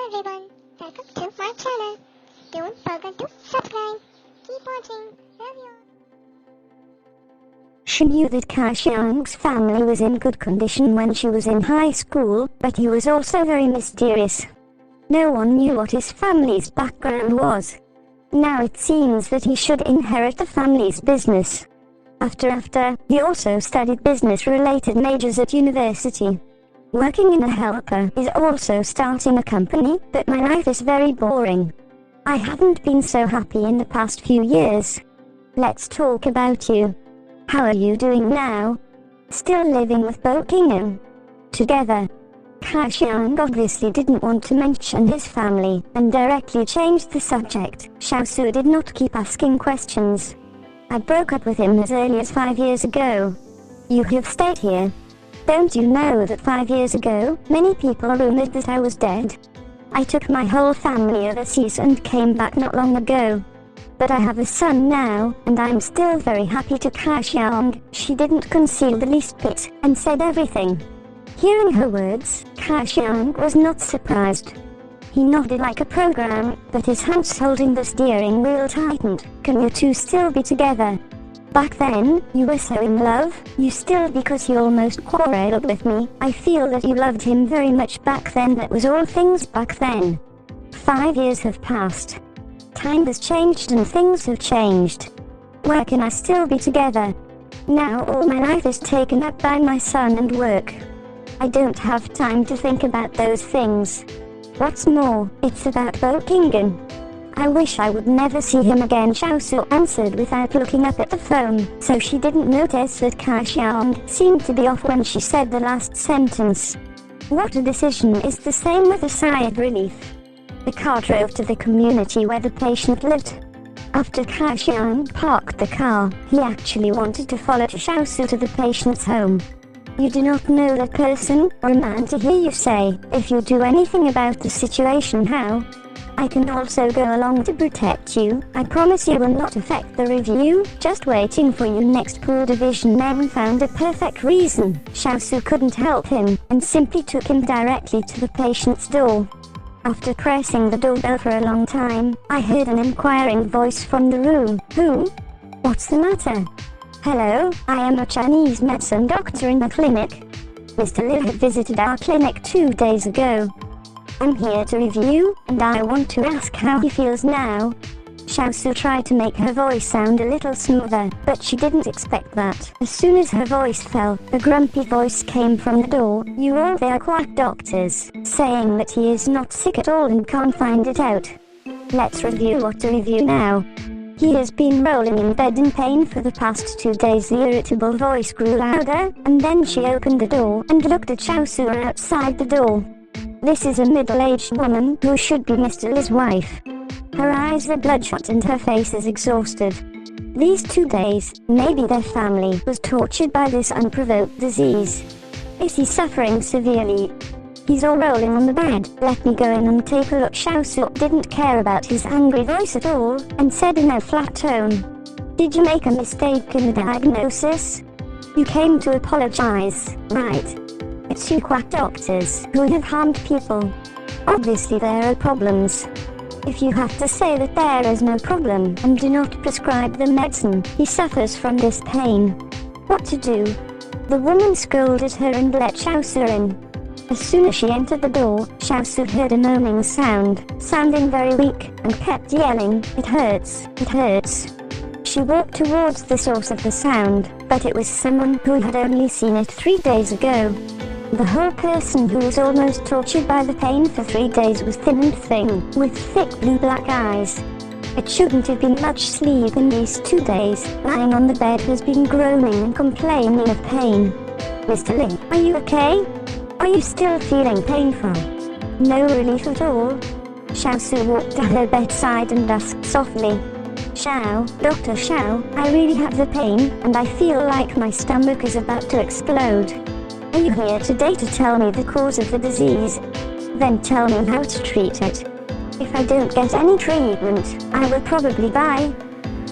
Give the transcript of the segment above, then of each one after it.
Hello everyone, welcome to my channel. Don't forget to subscribe. Keep watching. Love you. She knew that Kai Xiang's family was in good condition when she was in high school, but he was also very mysterious. No one knew what his family's background was. Now it seems that he should inherit the family's business. After, he also studied business-related majors at university. Working in a helper is also starting a company, but my life is very boring. I haven't been so happy in the past few years. Let's talk about you. How are you doing now? Still living with Bo Kingham? Together. Kai Xiang obviously didn't want to mention his family, and directly changed the subject. Xiaosu did not keep asking questions. I broke up with him as early as 5 years ago. You have stayed here. Don't you know that 5 years ago, many people rumored that I was dead? I took my whole family overseas and came back not long ago. But I have a son now, and I'm still very happy to Kai Xiang. She didn't conceal the least bit, and said everything. Hearing her words, Kai Xiang was not surprised. He nodded like a program, but his hands holding the steering wheel tightened. Can you two still be together? Back then, you were so in love, you still because he almost quarreled with me. I feel that you loved him very much back then. That was all things back then. 5 years have passed. Time has changed and things have changed. Where can I still be together? Now all my life is taken up by my son and work. I don't have time to think about those things. What's more, it's about Bo Kingham. I wish I would never see him again, Xiaosu answered without looking up at the phone, so she didn't notice that Kai Xiang seemed to be off when she said the last sentence. What a decision is the same with a sigh of relief. The car drove to the community where the patient lived. After Kai Xiang parked the car, he actually wanted to follow Xiaosu to the patient's home. You do not know that person, or a man to hear you say, if you do anything about the situation how? I can also go along to protect you. I promise you will not affect the review. Just waiting for you next. Pool division men found a perfect reason. Xiaosu couldn't help him, and simply took him directly to the patient's door. After pressing the doorbell for a long time, I heard an inquiring voice from the room. Who? What's the matter? Hello, I am a Chinese medicine doctor in the clinic. Mr. Liu had visited our clinic 2 days ago. I'm here to review, and I want to ask how he feels now. Xiaosu tried to make her voice sound a little smoother, but she didn't expect that. As soon as her voice fell, a grumpy voice came from the door. You all they are quack doctors, saying that he is not sick at all and can't find it out. Let's review what to review now. He has been rolling in bed in pain for the past 2 days. The irritable voice grew louder, and then she opened the door and looked at Xiaosu outside the door. This is a middle-aged woman who should be Mr. Li's wife. Her eyes are bloodshot and her face is exhausted. These 2 days, maybe their family was tortured by this unprovoked disease. Is he suffering severely? He's all rolling on the bed. Let me go in and take a look. Xiaosu didn't care about his angry voice at all, and said in a flat tone. Did you make a mistake in the diagnosis? You came to apologize, right? It's you quack doctors who have harmed people. Obviously there are problems. If you have to say that there is no problem and do not prescribe the medicine, he suffers from this pain. What to do? The woman scolded her and let Xiaosu in. As soon as she entered the door, Xiaosu heard a moaning sound, sounding very weak, and kept yelling, "It hurts, it hurts." She walked towards the source of the sound, but it was someone who had only seen it 3 days ago. The whole person who was almost tortured by the pain for 3 days was thin and thin, with thick blue-black eyes. It shouldn't have been much sleep in these 2 days. Lying on the bed has been groaning and complaining of pain. Mr. Li, are you okay? Are you still feeling painful? No relief at all? Xiaosu walked to her bedside and asked softly. Xiao, Dr. Xiao, I really have the pain, and I feel like my stomach is about to explode. Are you here today to tell me the cause of the disease? Then tell me how to treat it. If I don't get any treatment, I will probably die.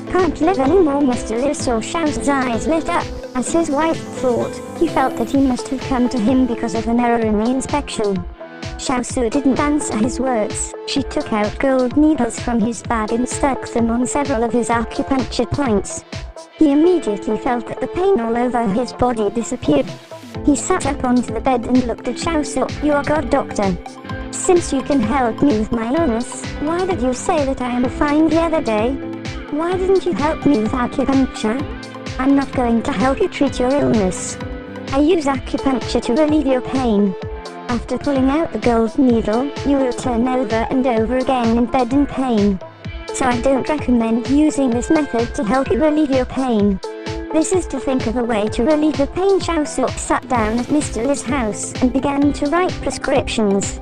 Can't live anymore. Mr. Liu saw Xiao's eyes lit up. As his wife thought, he felt that he must have come to him because of an error in the inspection. Xiaosu didn't answer his words. She took out gold needles from his bag and stuck them on several of his acupuncture points. He immediately felt that the pain all over his body disappeared. He sat up onto the bed and looked at Xiaosu. "You are God doctor. Since you can help me with my illness, why did you say that I am fine the other day? Why didn't you help me with acupuncture? I'm not going to help you treat your illness. I use acupuncture to relieve your pain. After pulling out the gold needle, you will turn over and over again in bed in pain. So I don't recommend using this method to help you relieve your pain. This is to think of a way to relieve the pain." Xiaosu sat down at Mr. Li's house and began to write prescriptions.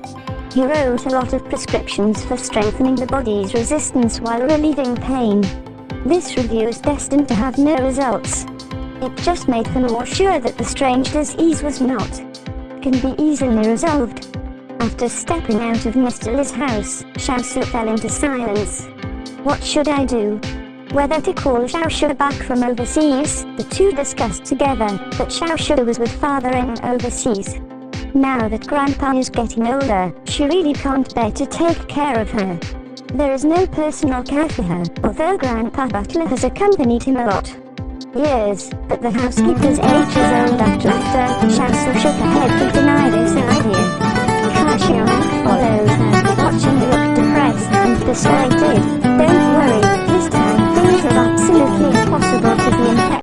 He wrote a lot of prescriptions for strengthening the body's resistance while relieving pain. This review is destined to have no results. It just made them more sure that the strange disease was not can be easily resolved. After stepping out of Mr. Li's house, Xiaosu fell into silence. What should I do? Whether to call Xiaosu back from overseas? The two discussed together, but Xiaosu was with father in overseas. Now that Grandpa is getting older, she really can't bear to take care of her. There is no personal care for her, although Grandpa Butler has accompanied him a lot. Years, but the housekeeper's age is old after. Xiaosu shook her head.